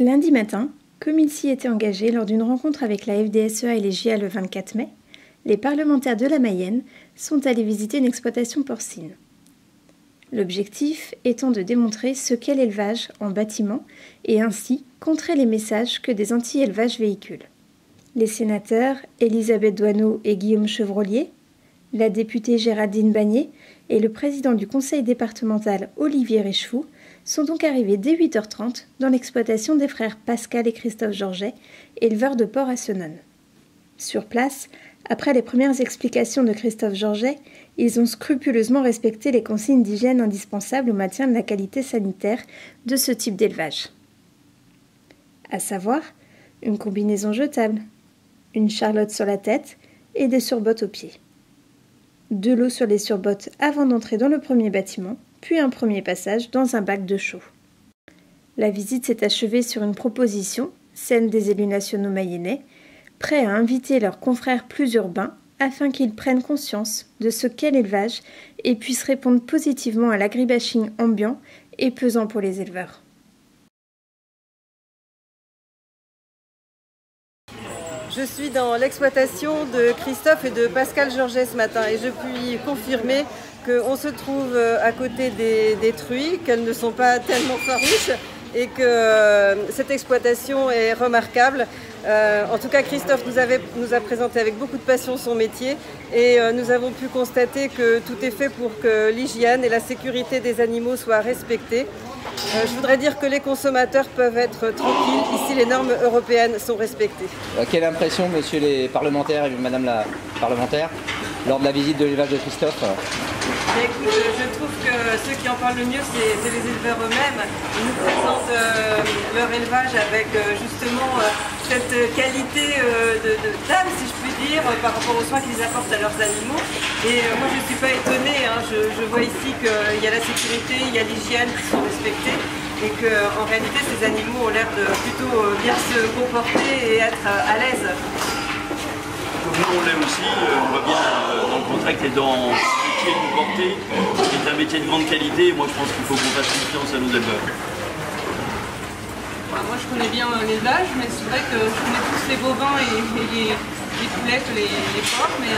Lundi matin, comme il s'y était engagé lors d'une rencontre avec la FDSEA et les JA le 24 mai, les parlementaires de la Mayenne sont allés visiter une exploitation porcine. L'objectif étant de démontrer ce qu'est l'élevage en bâtiment et ainsi contrer les messages que des anti-élevages véhiculent. Les sénateurs Élisabeth Doineau et Guillaume Chevrollier, la députée Géraldine Bagné et le président du conseil départemental Olivier Richefou sont donc arrivés dès 8h30 dans l'exploitation des frères Pascal et Christophe Georget, éleveurs de porcs à Senones. Sur place, après les premières explications de Christophe Georget, ils ont scrupuleusement respecté les consignes d'hygiène indispensables au maintien de la qualité sanitaire de ce type d'élevage. À savoir, une combinaison jetable, une charlotte sur la tête et des surbottes aux pieds. De l'eau sur les surbottes avant d'entrer dans le premier bâtiment, puis un premier passage dans un bac de chaux. La visite s'est achevée sur une proposition, celle des élus nationaux mayennais, prêts à inviter leurs confrères plus urbains afin qu'ils prennent conscience de ce qu'est l'élevage et puissent répondre positivement à l'agribashing ambiant et pesant pour les éleveurs. Je suis dans l'exploitation de Christophe et de Pascal Georget ce matin et je puis confirmer qu'on se trouve à côté des truies, qu'elles ne sont pas tellement farouches et que cette exploitation est remarquable. En tout cas, Christophe nous a présenté avec beaucoup de passion son métier et nous avons pu constater que tout est fait pour que l'hygiène et la sécurité des animaux soient respectées. Je voudrais dire que les consommateurs peuvent être tranquilles. Ici, les normes européennes sont respectées. Quelle impression, monsieur les parlementaires et madame la parlementaire, lors de la visite de l'élevage de Christophe? Écoute, je trouve que ceux qui en parlent le mieux, c'est les éleveurs eux-mêmes. Ils nous présentent leur élevage avec justement cette qualité d'âme, si je puis dire, par rapport aux soins qu'ils apportent à leurs animaux. Et moi, je ne suis pas étonnée. Je vois ici qu'il y a la sécurité, il y a l'hygiène qui sont respectées. Et qu'en réalité, ces animaux ont l'air de plutôt bien se comporter et être à l'aise. Nous, on l'est aussi. On voit bien dans le contrat que dans le métier que vous portez, qui est un métier de grande qualité. Moi, je pense qu'il faut qu'on fasse confiance à nos éleveurs. Moi, je connais bien l'élevage, mais c'est vrai que je connais tous les bovins et les poulets, les porcs. Mais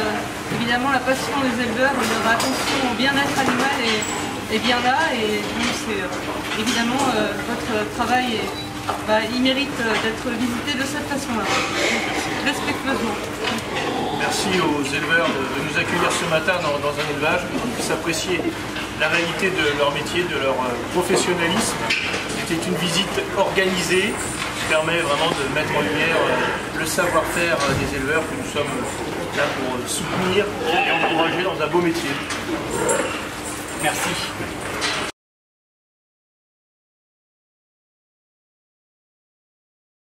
évidemment, la passion des éleveurs, leur attention au bien-être animal est bien là. Et donc, c'est évidemment votre travail il mérite d'être visité de cette façon-là, respectueusement. Merci aux éleveurs de nous accueillir ce matin dans un élevage, qu'on puisse apprécier la réalité de leur métier, de leur professionnalisme. C'était une visite organisée qui permet vraiment de mettre en lumière le savoir-faire des éleveurs que nous sommes là pour soutenir et encourager dans un beau métier. Merci.